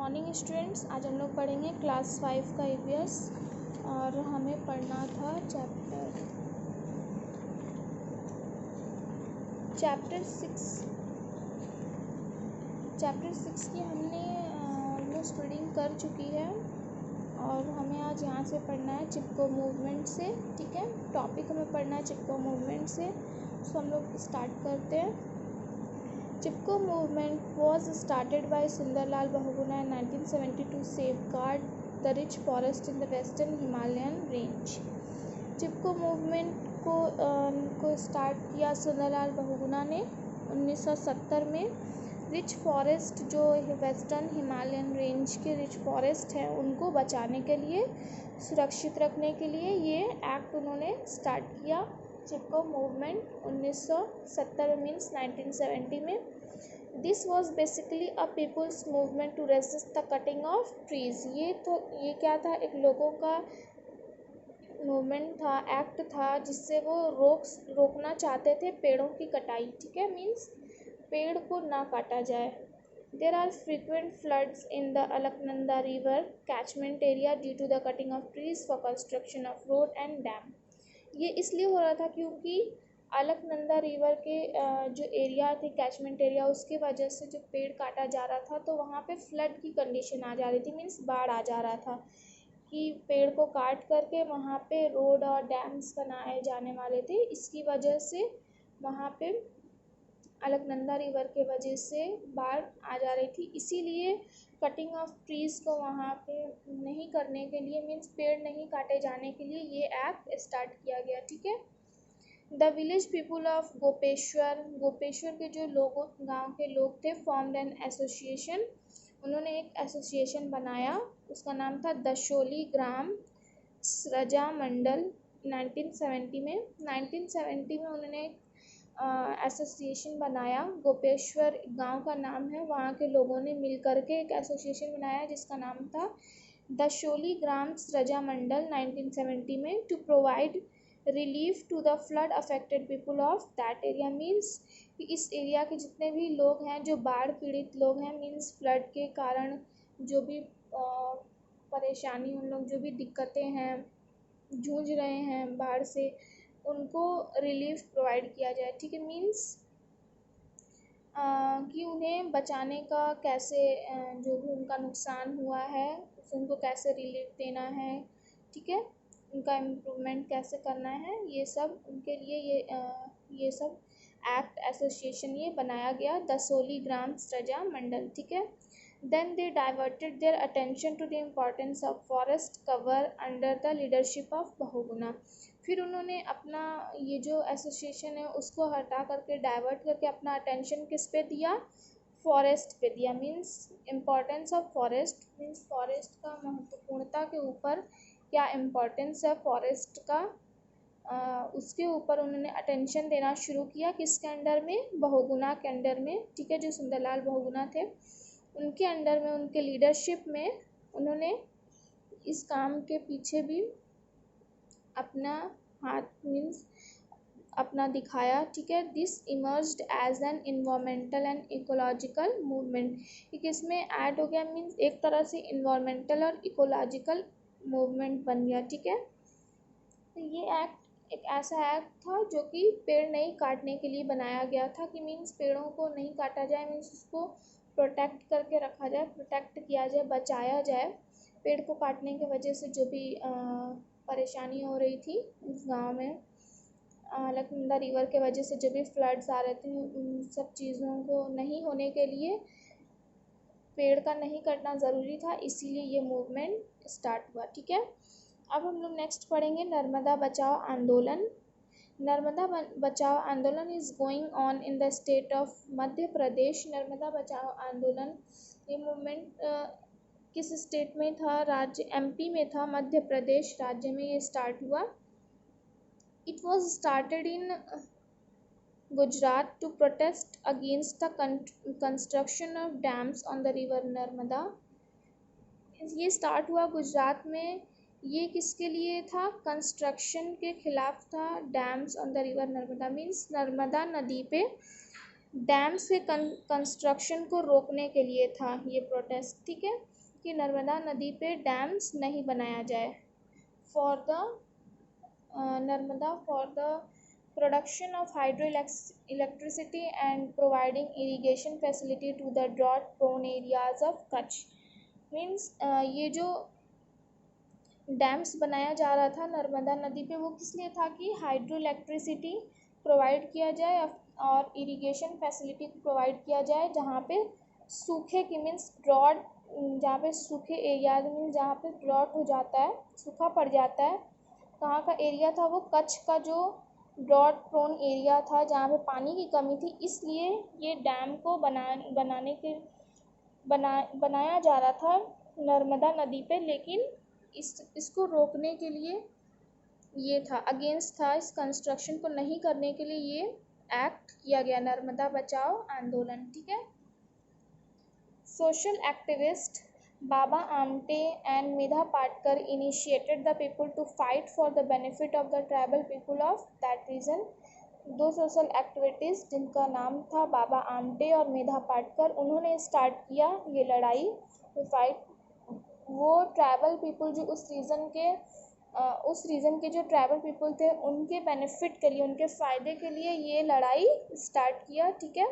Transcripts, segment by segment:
Morning students, आज हम लोग पढ़ेंगे क्लास 5 का ईवीएस और हमें पढ़ना था चैप्टर 6 की हमने ऑलमोस्ट रीडिंग कर चुकी है और हमें आज यहाँ से पढ़ना है चिपको मूवमेंट से। ठीक है, टॉपिक हमें पढ़ना है चिपको मूवमेंट से। तो हम लोग स्टार्ट करते हैं। Chipko movement was started by Sundarlal Bahuguna in 1970 to safeguard the rich forest in the western Himalayan range. Chipko movement को स्टार्ट किया सुंदरलाल बहुगुणा ने 1970 में। रिच फॉरेस्ट जो वेस्टर्न हिमालयन रेंज के रिच फॉरेस्ट हैं उनको बचाने के लिए, सुरक्षित रखने के लिए ये एक्ट उन्होंने स्टार्ट किया। चिपको मूवमेंट 1970 मीन्स 1970 में। This was basically a people's movement to resist the cutting of trees. ये क्या था, एक लोगों का मूवमेंट था, एक्ट था, जिससे वो रोकना चाहते थे पेड़ों की कटाई। ठीक है, मीन्स पेड़ को ना काटा जाए। There are frequent floods in the Alaknanda river catchment area due to the cutting of trees for construction of road and dam. ये इसलिए हो रहा था क्योंकि अलकनंदा रिवर के जो एरिया थे, कैचमेंट एरिया, उसके वजह से जो पेड़ काटा जा रहा था तो वहाँ पे फ्लड की कंडीशन आ जा रही थी, मीन्स बाढ़ आ जा रहा था कि पेड़ को काट करके वहाँ पे रोड और डैम्स बनाए जाने वाले थे। इसकी वजह से वहाँ पे अलकनंदा रिवर के वजह से बाढ़ आ जा रही थी। इसीलिए कटिंग ऑफ ट्रीज़ को वहाँ पे नहीं करने के लिए, मीन्स पेड़ नहीं काटे जाने के लिए ये एक्ट स्टार्ट किया गया। ठीक है। The village people of Gopeshwar के जो गांव के लोग थे फॉर्म्ड एन एसोसिएशन। उन्होंने एक एसोसिएशन बनाया, उसका नाम था दशोली ग्राम स्रजा मंडल। 1970 में उन्होंने एसोसिएशन बनाया। गोपेश्वर गांव का नाम है, वहाँ के लोगों ने मिल करके एक एसोसिएशन बनाया जिसका नाम था दशोली ग्राम स्रजा मंडल 1970 में, to provide relief to the flood affected people of that area. Means कि इस एरिया के जितने भी लोग हैं जो बाढ़ पीड़ित लोग हैं, मीन्स फ्लड के कारण जो भी परेशानी, उन लोग जो भी दिक्कतें हैं, जूझ रहे हैं बाढ़ से, उनको रिलीफ प्रोवाइड किया जाए। ठीक है, मीन्स कि उन्हें बचाने का कैसे, जो भी उनका नुकसान हुआ है उनको कैसे रिलीफ देना है, ठीक है, उनका इम्प्रूवमेंट कैसे करना है, ये सब उनके लिए ये सब एक्ट एसोसिएशन ये बनाया गया, दशोली ग्राम स्रजा मंडल। ठीक है। Then they diverted their attention to the importance of forest cover under the leadership of Bahuguna. फिर उन्होंने अपना ये जो एसोसिएशन है उसको हटा करके, डाइवर्ट करके अपना अटेंशन किस पे दिया, फॉरेस्ट पे दिया। Means importance of forest, means forest का महत्वपूर्णता के ऊपर क्या इम्पोर्टेंस है फॉरेस्ट का, उसके ऊपर उन्होंने अटेंशन देना शुरू किया। किसके अंडर में, बहुगुणा के अंडर में। ठीक है, जो सुंदरलाल बहुगुणा थे उनके अंडर में, उनके लीडरशिप में उन्होंने इस काम के पीछे भी अपना हाथ, मीन्स अपना दिखाया। ठीक है। This emerged as an environmental and ecological movement. एक इसमें ऐड हो गया, मीन्स एक तरह से इन्वायरमेंटल और इकोलॉजिकल मूवमेंट बन गया। ठीक है। तो ये एक्ट एक ऐसा एक्ट था जो कि पेड़ नहीं काटने के लिए बनाया गया था, कि मीन्स पेड़ों को नहीं काटा जाए, मीन्स उसको प्रोटेक्ट करके रखा जाए, प्रोटेक्ट किया जाए, बचाया जाए। पेड़ को काटने की वजह से जो भी परेशानी हो रही थी उस गांव में, अलकनंदा रिवर के वजह से जो भी फ्लड्स आ रहे थे, उन सब चीज़ों को नहीं होने के लिए पेड़ का नहीं कटना ज़रूरी था, इसीलिए ये मूवमेंट स्टार्ट हुआ। ठीक है। अब हम लोग नेक्स्ट पढ़ेंगे नर्मदा बचाओ आंदोलन। Narmada Bachao Andolan is going on in the state of Madhya Pradesh. Narmada Bachao Andolan ये मूवमेंट किस स्टेट में था, राज्य एमपी में था, मध्य प्रदेश राज्य में ये स्टार्ट हुआ। It was started in Gujarat to protest against the construction of dams on the river Narmada. ये स्टार्ट हुआ गुजरात में। ये किसके लिए था, कंस्ट्रक्शन के खिलाफ था, dams on the river Narmada. Means Narmada नदी पे डैम्स के कंस्ट्रक्शन को रोकने के लिए था ये प्रोटेस्ट, ठीक है, कि नर्मदा नदी पे डैम्स नहीं बनाया जाए for the Narmada for the production of hydro electricity and providing irrigation facility to the drought prone areas of Kutch. Means ये जो डैम्स बनाया जा रहा था नर्मदा नदी पे वो किस लिए था कि हाइड्रो इलेक्ट्रिसिटी प्रोवाइड किया जाए और इरिगेशन फैसिलिटी प्रोवाइड किया जाए जहाँ पे सूखे की मीन्स ड्रॉट, जहाँ पे सूखे एरियाज मीन्स जहाँ पे ड्रॉट हो जाता है, सूखा पड़ जाता है। कहाँ का एरिया था वो? कच्छ का जो ड्रॉट प्रोन एरिया था जहाँ पे पानी की कमी थी, इसलिए ये डैम को बनाया जा रहा था नर्मदा नदी पे। लेकिन इसको रोकने के लिए ये था, अगेंस्ट था, इस कंस्ट्रक्शन को नहीं करने के लिए ये एक्ट किया गया, नर्मदा बचाओ आंदोलन, ठीक है। Social activist Baba Amte and Medha Patkar initiated the people to fight for the benefit of the tribal people of that region। दो सोशल एक्टिविटीज़ जिनका नाम था बाबा आमटे और मेधा पाटकर, उन्होंने स्टार्ट किया ये लड़ाई, फाइट। वो ट्राइबल पीपल जो उस रीजन के जो ट्राइबल पीपल थे उनके बेनिफिट के लिए, उनके फ़ायदे के लिए ये लड़ाई स्टार्ट किया, ठीक है।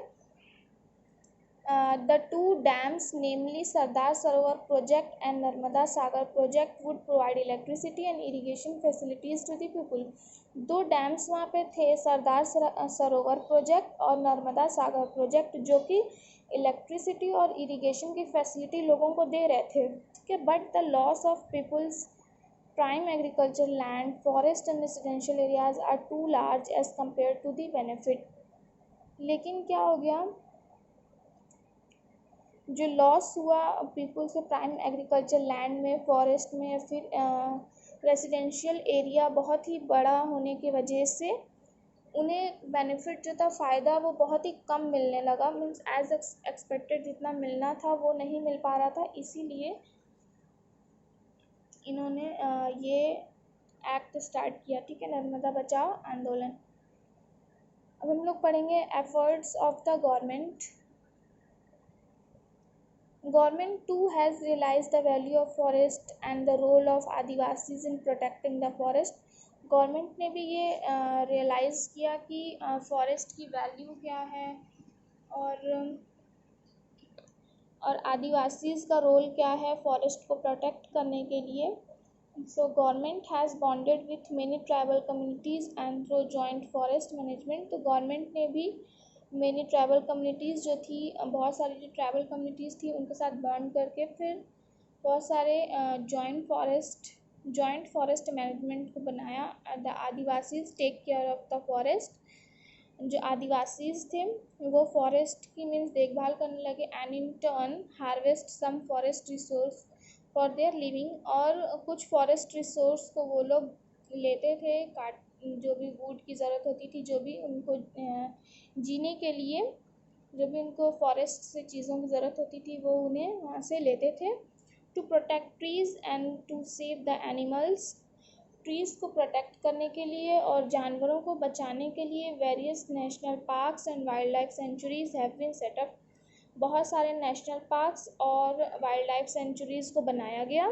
The two dams, namely Sardar Sarovar project and Narmada Sagar project, would provide electricity and irrigation facilities to the people। दो डैम्स वहाँ पे थे, सरदार सरोवर प्रोजेक्ट और नर्मदा सागर प्रोजेक्ट, जो कि इलेक्ट्रिसिटी और इरिगेशन की फैसिलिटी लोगों को दे रहे थे, ठीक है। But the loss of people's prime agriculture land, forest and residential areas are too large as compare to the benefit. लेकिन क्या हो गया, जो लॉस हुआ पीपल से प्राइम एग्रीकल्चर लैंड में, फॉरेस्ट में, या फिर रेसिडेंशियल एरिया बहुत ही बड़ा होने की वजह से उन्हें बेनिफिट जो था, फ़ायदा, वो बहुत ही कम मिलने लगा। मीन्स एज एक्सपेक्टेड जितना मिलना था वो नहीं मिल पा रहा था, इसीलिए इन्होंने ये एक्ट स्टार्ट किया, ठीक है, नर्मदा बचाओ आंदोलन। अब हम लोग पढ़ेंगे efforts of the government. Government too has realized the value of forest and the role of Adivasis in protecting the forest। Government ने भी ये रियलाइज़ किया कि फॉरेस्ट की वैल्यू क्या है और आदिवासीज का रोल क्या है फॉरेस्ट को प्रोटेक्ट करने के लिए। So government has bonded with many tribal communities and through joint forest management. तो गवर्नमेंट ने भी मेनी ट्राइबल कम्युनिटीज़ जो थी, बहुत सारी जो ट्राइबल कम्युनिटीज़ थी उनके साथ बॉन्ड करके फिर बहुत सारे जॉइंट फॉरेस्ट मैनेजमेंट को बनाया। The Adivasis take care of the forest. जो आदिवासीज थे वो फॉरेस्ट की मीन्स देखभाल करने लगे, and in turn harvest some forest resource for their living. और कुछ फॉरेस्ट रिसोर्स को वो लोग लेते थे, काट, जो भी वुड की ज़रूरत होती थी, जो भी उनको जीने के लिए जो भी उनको फॉरेस्ट से चीज़ों की ज़रूरत होती थी वो उन्हें वहाँ से लेते थे। To protect trees and to save the animals. Trees को प्रोटेक्ट करने के लिए और जानवरों को बचाने के लिए various national parks and wild life sanctuaries have been set up. बहुत सारे नेशनल पार्क्स और वाइल्ड लाइफ सेंचुरीज़ को बनाया गया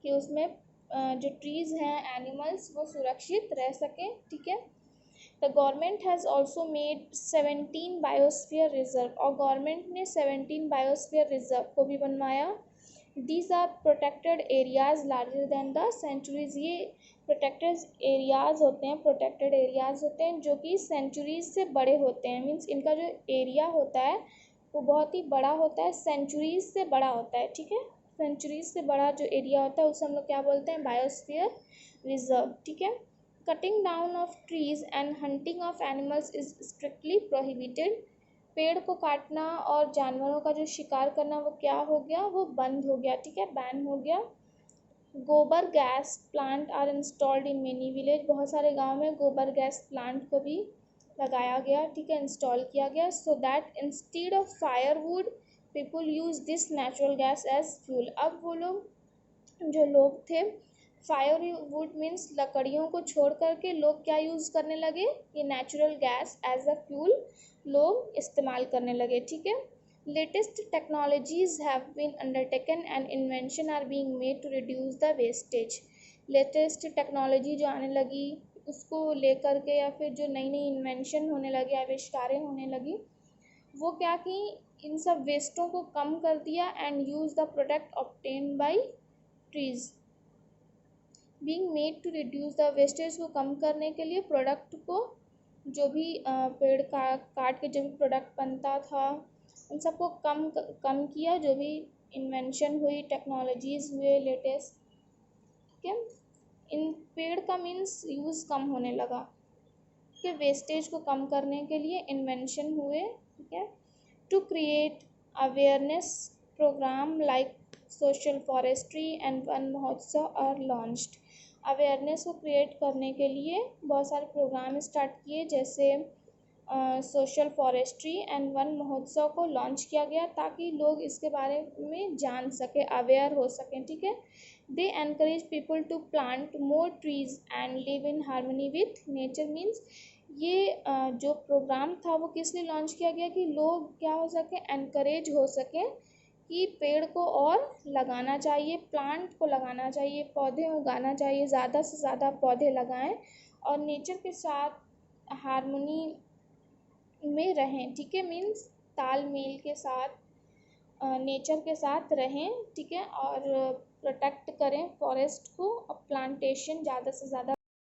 कि उसमें जो ट्रीज़ हैं, एनिमल्स, वो सुरक्षित रह सकें, ठीक है। The government has also made 17 biosphere reserve. और गवर्नमेंट ने 17 बायोस्फीयर रिजर्व को भी बनवाया। These are protected areas larger than the sanctuaries. ये प्रोटेक्टेड एरियाज़ होते हैं जो कि सेंचुरीज़ से बड़े होते हैं। मीन्स इनका जो एरिया होता है वो बहुत ही बड़ा होता है, सेंचुरीज़ से बड़ा होता है, ठीक है। सेंचुरीज़ से बड़ा जो एरिया होता है उसे हम लोग क्या बोलते हैं? बायोस्फीयर रिजर्व, ठीक है। Cutting down of trees and hunting of animals is strictly prohibited. पेड़ को काटना और जानवरों का जो शिकार करना वो क्या हो गया? वो बंद हो गया, ठीक है, बैन हो गया। गोबर gas plant are installed in many village. बहुत सारे गांव में गोबर गैस प्लांट को भी लगाया गया, ठीक है, इंस्टॉल किया गया। So that instead of firewood people use this natural gas as fuel. अब वो लोग जो लोग थे फायरवुड मीन्स लकड़ियों को छोड़ करके लोग क्या यूज़ करने लगे, ये natural gas as a fuel लोग इस्तेमाल करने लगे, ठीक है। Latest technologies have been undertaken and invention are being made to reduce the wastage. Latest technology जो आने लगी उसको लेकर के, या फिर जो नई नई इन्वेंशन होने लगे, आविष्कारें होने लगी, वो क्या की इन सब वेस्टों को कम कर दिया and use the product obtain by trees. Being made to reduce the wastage को कम करने के लिए प्रोडक्ट को, जो भी पेड़ का काट के जो भी प्रोडक्ट बनता था उन सबको कम किया, जो भी इन्वेंशन हुई, टेक्नोलॉजीज़ हुए लेटेस्ट, ठीक है। इन पेड़ का मीन्स यूज़ कम होने लगा, ठीक है, वेस्टेज को कम करने के लिए इन्वेंशन हुए, ठीक है। To create awareness program like social forestry and Van Mahotsav are launched. Awareness को क्रिएट करने के लिए बहुत सारे प्रोग्राम स्टार्ट किए, जैसे सोशल फॉरेस्ट्री एंड वन महोत्सव को लॉन्च किया गया ताकि लोग इसके बारे में जान सके, अवेयर हो सकें, ठीक है। They encourage people to plant more trees and live in harmony with nature means, ये जो प्रोग्राम था वो किस लिए लॉन्च किया गया कि लोग क्या हो सके, एनकरेज हो सकें कि पेड़ को और लगाना चाहिए, प्लांट को लगाना चाहिए, पौधे उगाना चाहिए, ज़्यादा से ज़्यादा पौधे लगाएं और नेचर के साथ हार्मनी में रहें, ठीक है, मीन्स तालमेल के साथ नेचर के साथ रहें, ठीक है, और प्रोटेक्ट करें फॉरेस्ट को और प्लांटेशन ज़्यादा से ज़्यादा